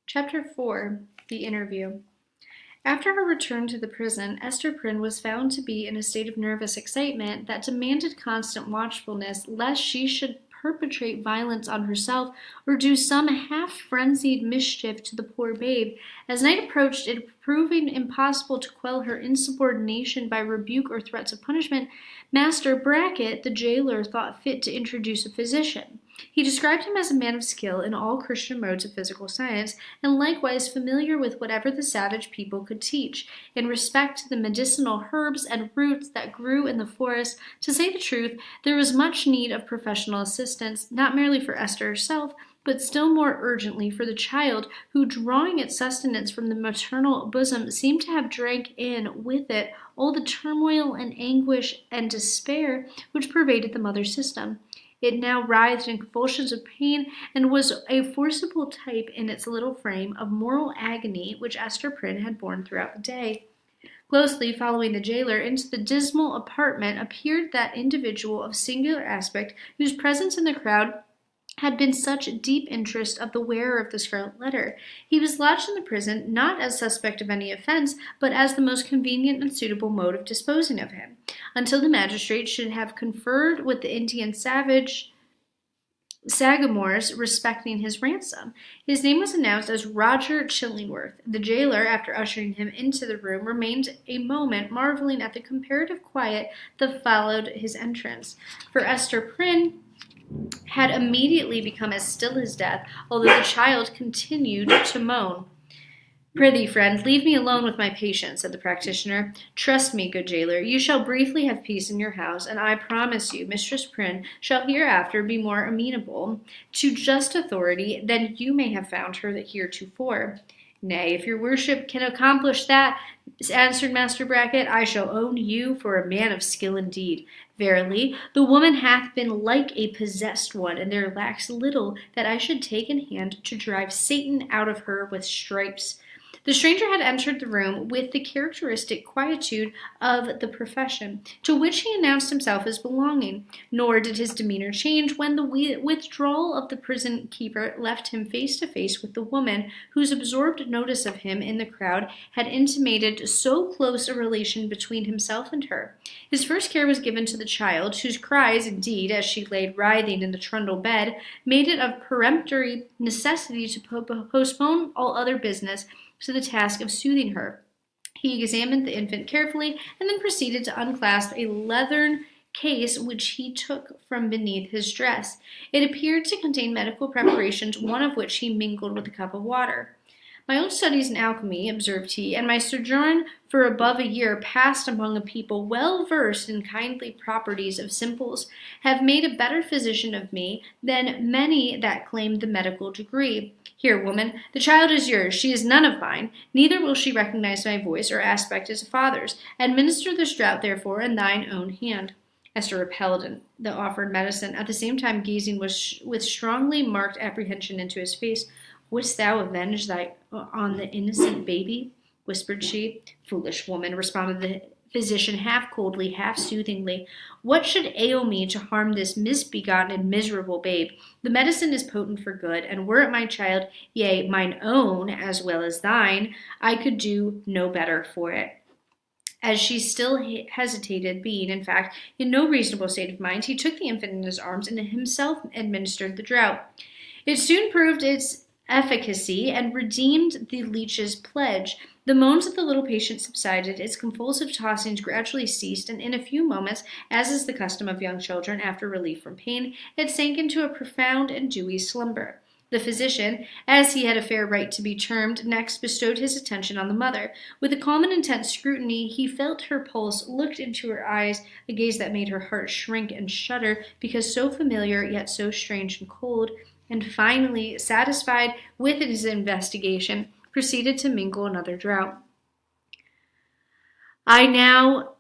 Chapter 4. The Interview. After her return to the prison, Esther Prynne was found to be in a state of nervous excitement that demanded constant watchfulness lest she should perpetrate violence on herself or do some half-frenzied mischief to the poor babe. As night approached, it proving impossible to quell her insubordination by rebuke or threats of punishment, Master Brackett, the jailer, thought fit to introduce a physician. He described him as a man of skill in all Christian modes of physical science, and likewise familiar with whatever the savage people could teach. In respect to the medicinal herbs and roots that grew in the forest, to say the truth, there was much need of professional assistance, not merely for Esther herself, but still more urgently for the child, who, drawing its sustenance from the maternal bosom, seemed to have drank in with it all the turmoil and anguish and despair which pervaded the mother's system. It now writhed in convulsions of pain, and was a forcible type in its little frame of moral agony which Esther Prynne had borne throughout the day. Closely following the jailer into the dismal apartment appeared that individual of singular aspect whose presence in the crowd had been such deep interest of the wearer of the Scarlet Letter. He was lodged in the prison, not as suspect of any offense, but as the most convenient and suitable mode of disposing of him, until the magistrate should have conferred with the Indian Sagamores respecting his ransom. His name was announced as Roger Chillingworth. The jailer, after ushering him into the room, remained a moment marveling at the comparative quiet that followed his entrance. For Esther Prynne had immediately become as still as death, although the child continued to moan. "Prithee, friend, leave me alone with my patient," said the practitioner. "Trust me, good jailer, you shall briefly have peace in your house, and I promise you Mistress Prynne shall hereafter be more amenable to just authority than you may have found her heretofore." "Nay, if your worship can accomplish that," answered Master Brackett, "I shall own you for a man of skill indeed. Verily, the woman hath been like a possessed one, and there lacks little that I should take in hand to drive Satan out of her with stripes." The stranger had entered the room with the characteristic quietude of the profession, to which he announced himself as belonging, nor did his demeanor change when the withdrawal of the prison keeper left him face to face with the woman, whose absorbed notice of him in the crowd had intimated so close a relation between himself and her. His first care was given to the child, whose cries, indeed, as she lay writhing in the trundle bed, made it of peremptory necessity to postpone all other business to the task of soothing her. He examined the infant carefully, and then proceeded to unclasp a leathern case which he took from beneath his dress. It appeared to contain medical preparations, one of which he mingled with a cup of water. "My own studies in alchemy," observed he, "and my sojourn for above a year passed among a people well versed in kindly properties of simples, have made a better physician of me than many that claim the medical degree. Here, woman, the child is yours. She is none of mine, neither will she recognize my voice or aspect as a father's. Administer this draught, therefore, in thine own hand." Esther repelled the offered medicine, at the same time gazing with strongly marked apprehension into his face. "Wouldst thou avenge on the innocent baby?" whispered she. "Foolish woman," responded the physician, half coldly, half soothingly. "What should ail me to harm this misbegotten and miserable babe? The medicine is potent for good, and were it my child, yea, mine own as well as thine, I could do no better for it." As she still hesitated, being, in fact, in no reasonable state of mind, he took the infant in his arms and himself administered the draught. It soon proved its efficacy and redeemed the leech's pledge. The moans of the little patient subsided, its convulsive tossings gradually ceased, and in a few moments, as is the custom of young children after relief from pain, it sank into a profound and dewy slumber. The physician, as he had a fair right to be termed, next bestowed his attention on the mother. With a calm and intense scrutiny, he felt her pulse, looked into her eyes, a gaze that made her heart shrink and shudder, because so familiar yet so strange and cold, and finally, satisfied with his investigation, proceeded to mingle another draught. "I know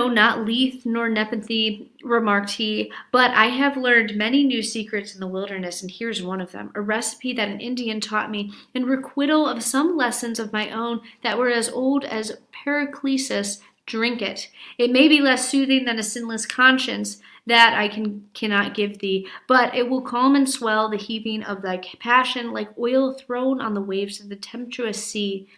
not Lethe nor Nepenthe," remarked he, "but I have learned many new secrets in the wilderness, and here's one of them, a recipe that an Indian taught me, in requital of some lessons of my own that were as old as Paracelsus Drink it. It may be less soothing than a sinless conscience, that I cannot give thee, but it will calm and swell the heaving of thy passion like oil thrown on the waves of the tempestuous sea.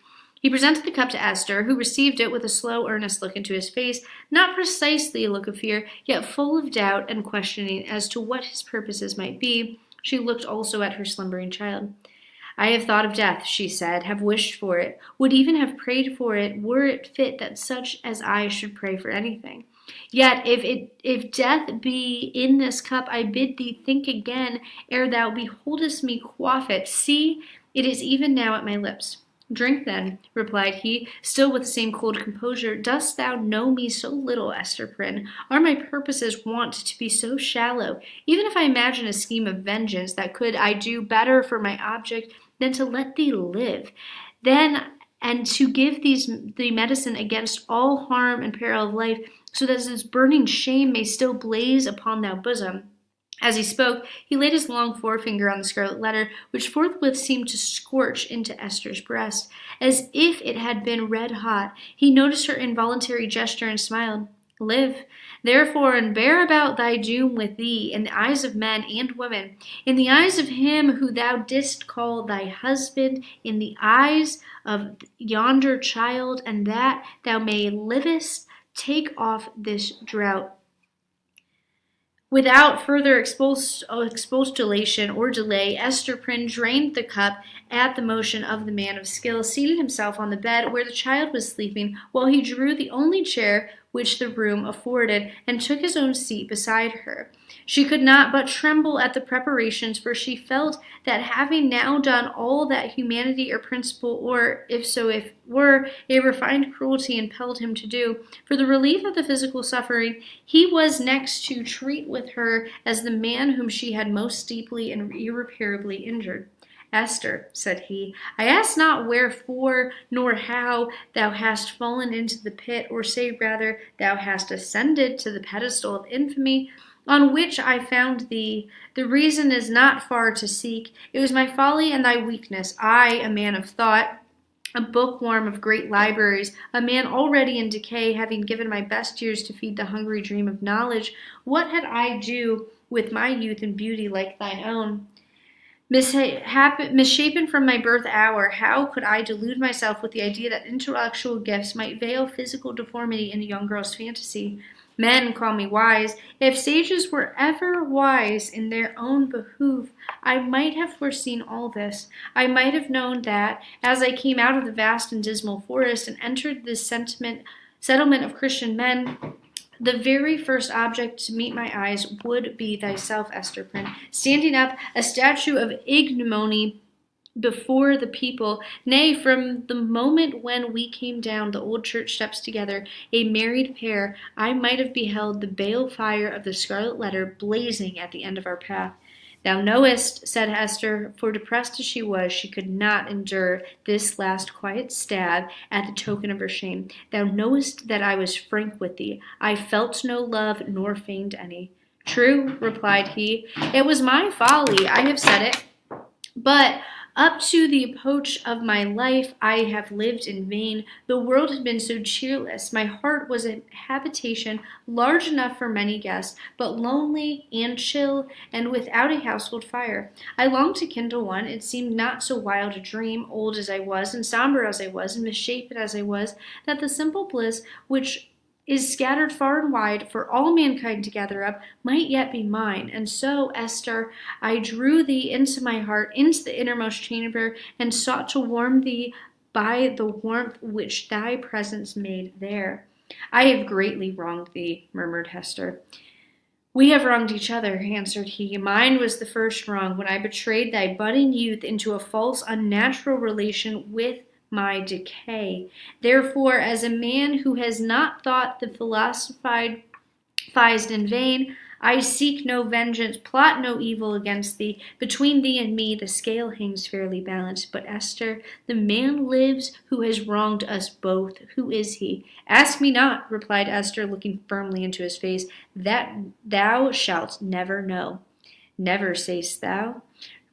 He presented the cup to Esther, who received it with a slow, earnest look into his face, not precisely a look of fear, yet full of doubt and questioning as to what his purposes might be. She looked also at her slumbering child. I have thought of death, she said, have wished for it, would even have prayed for it, were it fit that such as I should pray for anything. Yet if death be in this cup, I bid thee think again, ere thou beholdest me quaff it. See, it is even now at my lips. Drink then, replied he, still with the same cold composure. Dost thou know me so little, Esther Prynne? Are my purposes wont to be so shallow? Even if I imagine a scheme of vengeance, that could I do better for my object than to let thee live, then and to give thee medicine against all harm and peril of life, so that this burning shame may still blaze upon thy bosom. As he spoke, he laid his long forefinger on the scarlet letter, which forthwith seemed to scorch into Esther's breast, as if it had been red hot. He noticed her involuntary gesture and smiled. Live, therefore, and bear about thy doom with thee in the eyes of men and women, in the eyes of him who thou didst call thy husband, in the eyes of yonder child, and that thou may livest, take off this drought. Without further expostulation or delay, Esther Prynne drained the cup at the motion of the man of skill, seated himself on the bed where the child was sleeping, while he drew the only chair which the room afforded, and took his own seat beside her. She could not but tremble at the preparations, for she felt that having now done all that humanity or principle, or, if so it were, a refined cruelty impelled him to do, for the relief of the physical suffering, he was next to treat with her as the man whom she had most deeply and irreparably injured. Esther, said he, I ask not wherefore nor how thou hast fallen into the pit, or say rather, thou hast ascended to the pedestal of infamy on which I found thee. The reason is not far to seek. It was my folly and thy weakness. I, a man of thought, a bookworm of great libraries, a man already in decay, having given my best years to feed the hungry dream of knowledge, what had I do with my youth and beauty like thine own? Misshapen from my birth hour, how could I delude myself with the idea that intellectual gifts might veil physical deformity in a young girl's fantasy? Men call me wise. If sages were ever wise in their own behoof, I might have foreseen all this. I might have known that, as I came out of the vast and dismal forest and entered this settlement of Christian men, the very first object to meet my eyes would be thyself, Esther Prynne, standing up, a statue of ignominy before the people. Nay, from the moment when we came down the old church steps together, a married pair, I might have beheld the bale fire of the Scarlet Letter blazing at the end of our path. Thou knowest, said Esther, for depressed as she was, she could not endure this last quiet stab at the token of her shame. Thou knowest that I was frank with thee. I felt no love, nor feigned any. True, replied he, it was my folly, I have said it. But up to the approach of my life, I have lived in vain. The world had been so cheerless. My heart was a habitation large enough for many guests, but lonely and chill, and without a household fire. I longed to kindle one. It seemed not so wild a dream, old as I was, and somber as I was, and misshapen as I was, that the simple bliss which is scattered far and wide for all mankind to gather up, might yet be mine. And so, Esther, I drew thee into my heart, into the innermost chamber, and sought to warm thee by the warmth which thy presence made there. I have greatly wronged thee, murmured Hester. We have wronged each other, answered he. Mine was the first wrong, when I betrayed thy budding youth into a false, unnatural relation with my decay. Therefore, as a man who has not thought the philosophized in vain, I seek no vengeance, plot no evil against thee. Between thee and me the scale hangs fairly balanced. But Esther, the man lives who has wronged us both. Who is he? Ask me not, replied Esther, looking firmly into his face. That thou shalt never know. Never, sayst thou?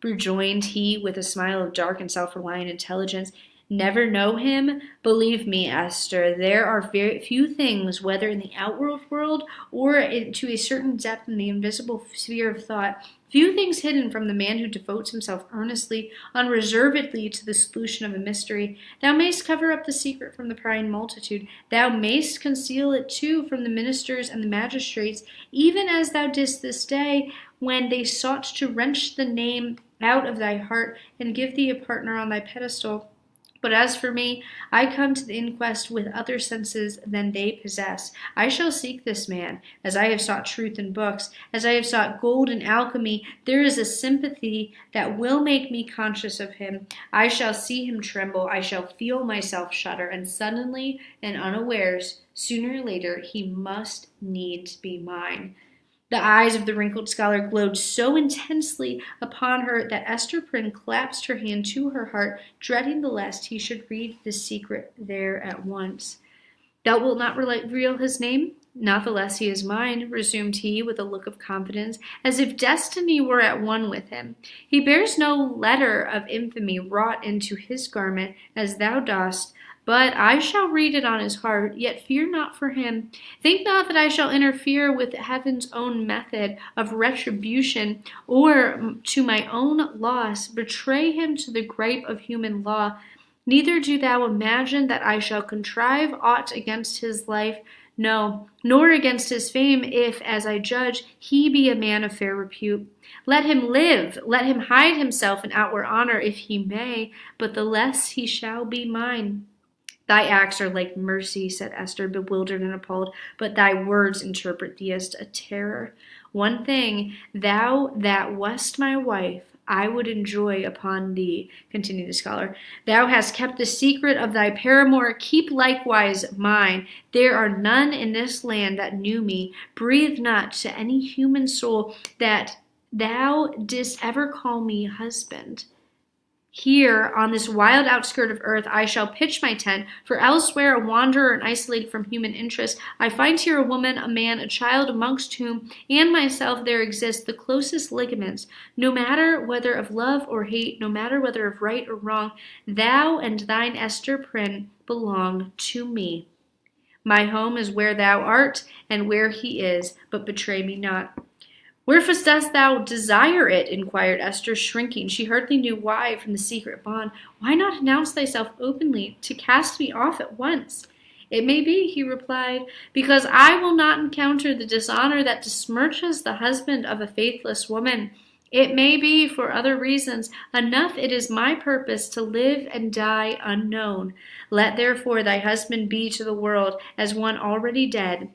Rejoined he with a smile of dark and self-reliant intelligence. Never know him? Believe me, Esther, there are very few things, whether in the outward world or to a certain depth in the invisible sphere of thought, few things hidden from the man who devotes himself earnestly, unreservedly to the solution of a mystery. Thou mayst cover up the secret from the prying multitude. Thou mayst conceal it too from the ministers and the magistrates, even as thou didst this day, when they sought to wrench the name out of thy heart and give thee a partner on thy pedestal. But as for me, I come to the inquest with other senses than they possess. I shall seek this man, as I have sought truth in books, as I have sought gold in alchemy. There is a sympathy that will make me conscious of him. I shall see him tremble, I shall feel myself shudder, and suddenly and unawares, sooner or later, he must needs be mine. The eyes of the wrinkled scholar glowed so intensely upon her that Esther Prynne clasped her hand to her heart, dreading the lest he should read the secret there at once. Thou wilt not reveal his name? Not the less he is mine, resumed he with a look of confidence, as if destiny were at one with him. He bears no letter of infamy wrought into his garment, as thou dost, but I shall read it on his heart, yet fear not for him. Think not that I shall interfere with heaven's own method of retribution, or to my own loss betray him to the gripe of human law. Neither do thou imagine that I shall contrive aught against his life, no, nor against his fame, if, as I judge, he be a man of fair repute. Let him live, let him hide himself in outward honor, if he may, but the less he shall be mine. Thy acts are like mercy, said Esther, bewildered and appalled, but thy words interpret thee as a terror. One thing, thou that wast my wife, I would enjoy upon thee, continued the scholar. Thou hast kept the secret of thy paramour, keep likewise mine. There are none in this land that knew me. Breathe not to any human soul that thou didst ever call me husband. Here, on this wild outskirt of earth, I shall pitch my tent, for elsewhere a wanderer and isolated from human interest, I find here a woman, a man, a child, amongst whom and myself there exist the closest ligaments. No matter whether of love or hate, no matter whether of right or wrong, thou and thine Esther Prynne belong to me. My home is where thou art, and where he is, but betray me not. Wherefore dost thou desire it? Inquired Esther, shrinking. She hardly knew why from the secret bond. Why not announce thyself openly, to cast me off at once? It may be, he replied, because I will not encounter the dishonor that besmirches the husband of a faithless woman. It may be for other reasons. Enough it is my purpose to live and die unknown. Let therefore thy husband be to the world as one already dead,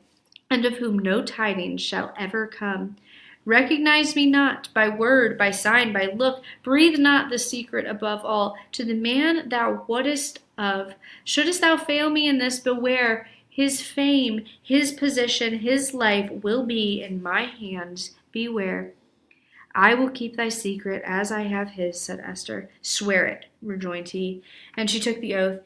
and of whom no tidings shall ever come. Recognize me not by word, by sign, by look. Breathe not the secret above all to the man thou wottest of. Shouldest thou fail me in this, beware. His fame, his position, his life will be in my hands. Beware. I will keep thy secret as I have his, said Esther. Swear it, rejoined he, and she took the oath.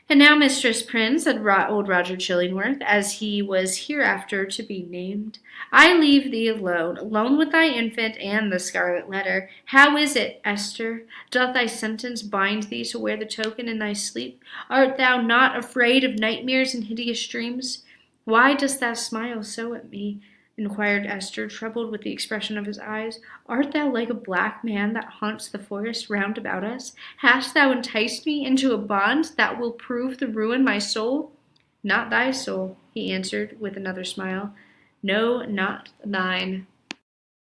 And now, Mistress Prynne, said old Roger Chillingworth, as he was hereafter to be named, I leave thee alone with thy infant and the Scarlet Letter. How is it, Esther? Doth thy sentence bind thee to wear the token in thy sleep? Art thou not afraid of nightmares and hideous dreams? Why dost thou smile so at me? Inquired Esther, troubled with the expression of his eyes. Art thou like a black man that haunts the forest round about us? Hast thou enticed me into a bond that will prove to ruin my soul? Not thy soul, he answered with another smile. No, not thine.